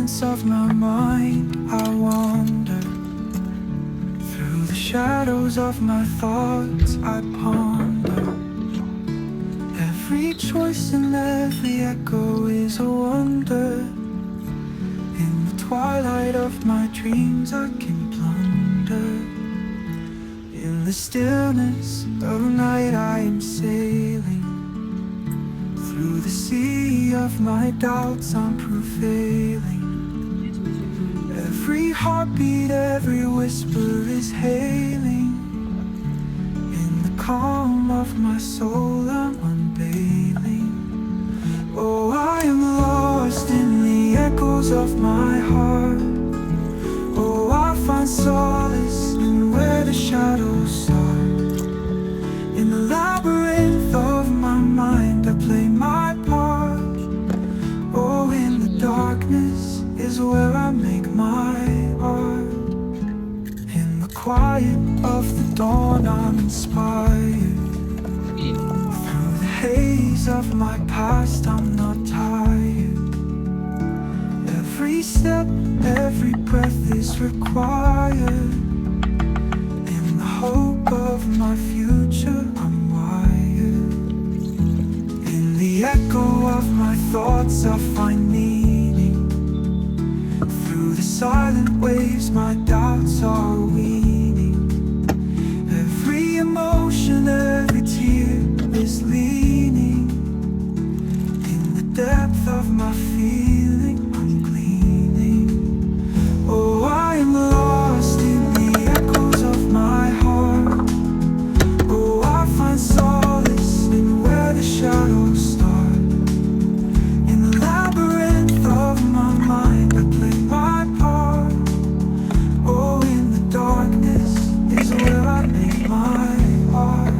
silence of my mind, I wander. Through the shadows of my thoughts, I ponder. Every choice and every echo is a wonder. In the twilight of my dreams, I can plunder. In the stillness of night, I am sailing. Through the sea of my doubts, I'm prevailing. Every heartbeat, every whisper is hailing. In the calm of my soul, I'm unveiling. Oh, I am lost in the echoes of my heart. Oh, I find solace in where the shadows start. In the labyrinth of my mind, I play my part. Oh, in the darkness is where I make my art. In the quiet of the dawn, I'm inspired. Through the haze of my past, I'm not tired. Every step, every breath is required. In the hope of my future, I'm wired. In the echo of my thoughts, I find meaning. Through the silent waves, my doubts are weaning. Every emotion, every tear is leaning. In the depth of my feeling, I'm gleaning. Oh, I am lost in the echoes of my heart. Oh, I find solace in where the shadows start. In the labyrinth of my mind, I play my part. Oh, in the darkness is where I make my art.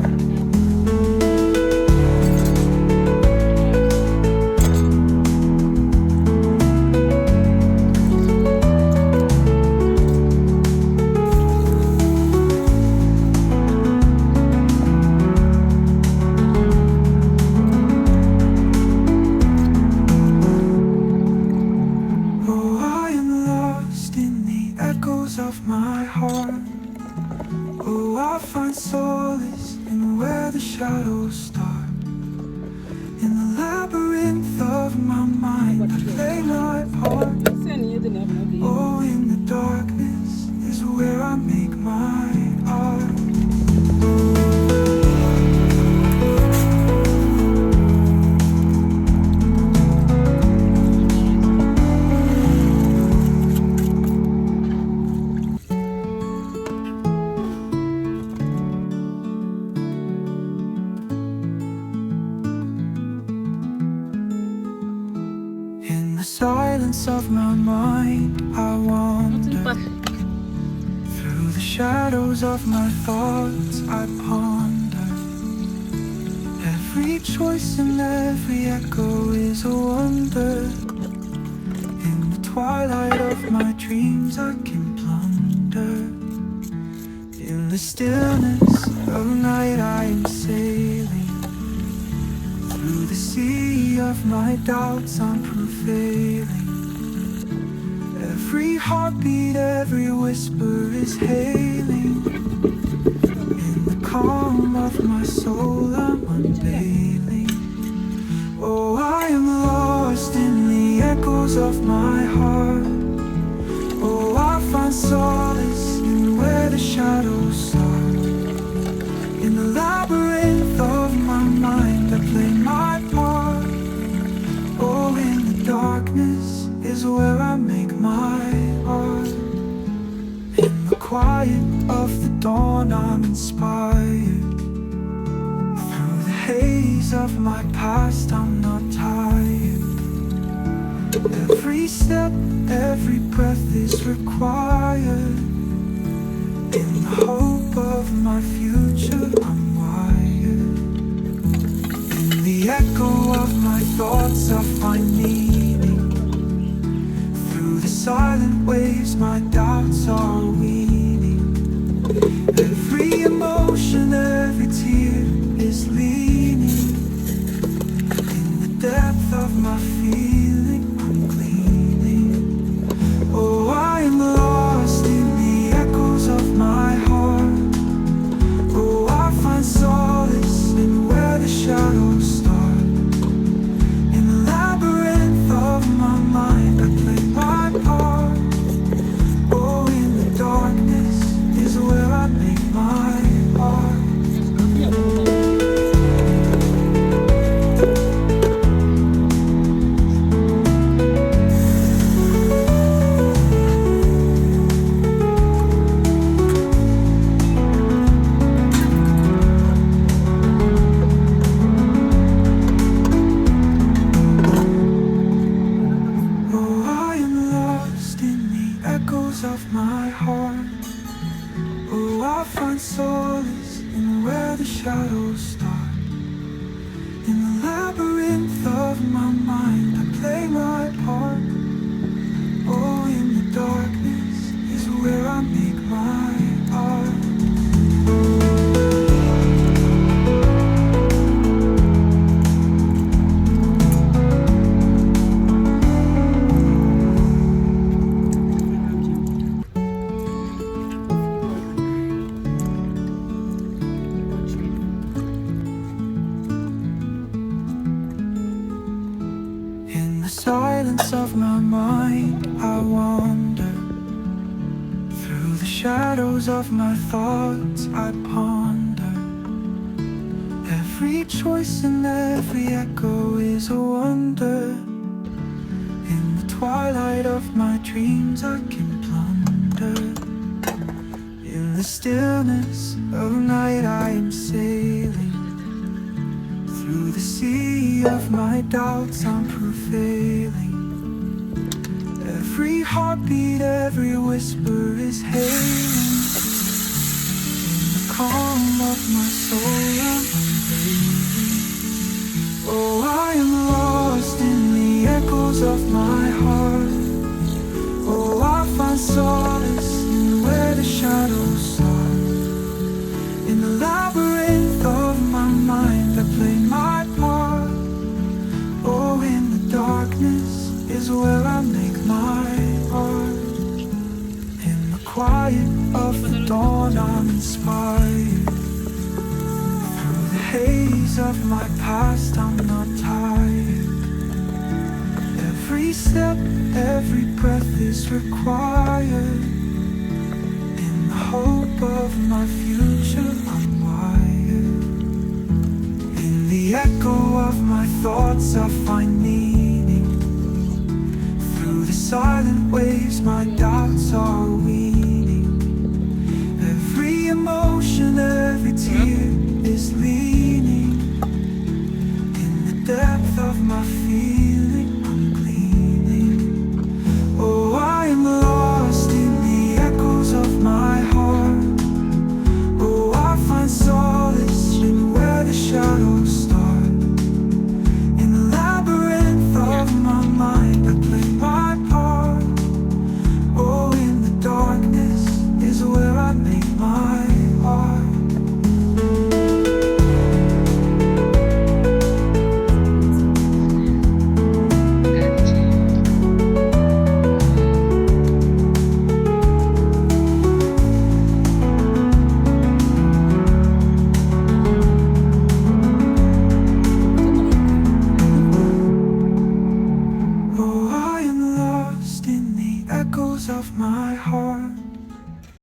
Oh, I am lost in the echoes of my heart. Oh, I find solace in where the shadows start. In the labyrinth of my mind, I play my part. Oh, in the darkness is where I make my art. In the silence of my mind, I wander. Through the shadows of my thoughts, I ponder. Every choice and every echo is a wonder. In the twilight of my dreams, I can plunder. In the stillness of night, I am sailing. Through the sea of my doubts, I'm prevailing. Every heartbeat, every whisper is hailing. In the calm of my soul, I'm unveiling. Oh, I am lost in the echoes of my heart. Oh, I find solace in where the shadows start. In the labyrinth of my mind, I play my part. Oh, in the darkness is where I make my art. In the quiet of the dawn, I'm inspired. Through the haze of my past, I'm not tired. Every step, every breath is required. In the hope of my future, I'm wired. In the echo of my thoughts, I find meaning. Through the silent waves, my doubts are weaning. Every emotion, every tear is leaning. In the depth of my feeling, I'm gleaning. I find solace in where the shadows start. In the labyrinth of my mind, I play my part. Oh, in the darkness is where I make my art. In the silence of my mind, I wander. Through the shadows of my thoughts, I ponder. Every choice and every echo is a wonder. In the twilight of my dreams, I can plunder. In the stillness of night, I am sailing. Through the sea of my doubts, I'm prevailing. Every heartbeat, every whisper is hailing. In the calm of my soul, I'm unveiling. Oh, I am lost in the echoes of my heart. Oh, I find solace in where the shadows start. In the labyrinth of my mind, I play my part. Oh, in the darkness is where I make my art. In the quiet of the dawn, I'm inspired. Through the haze of my past, I'm not tired. Every step, every breath is required. In the hope of my future, I'm wired. In the echo of my thoughts, I find meaning. Through the silent waves, my doubts are weaning. Every emotion, every tear is leaning. In the depth of my feeling, I'm gleaning. Oh, I am lost in the echoes of my heart. Oh, I find solace in where the shadows start. In the labyrinth of my mind, I play my part. Oh, in the darkness is where I make my art. Oh, I am lost in the echoes of my heart.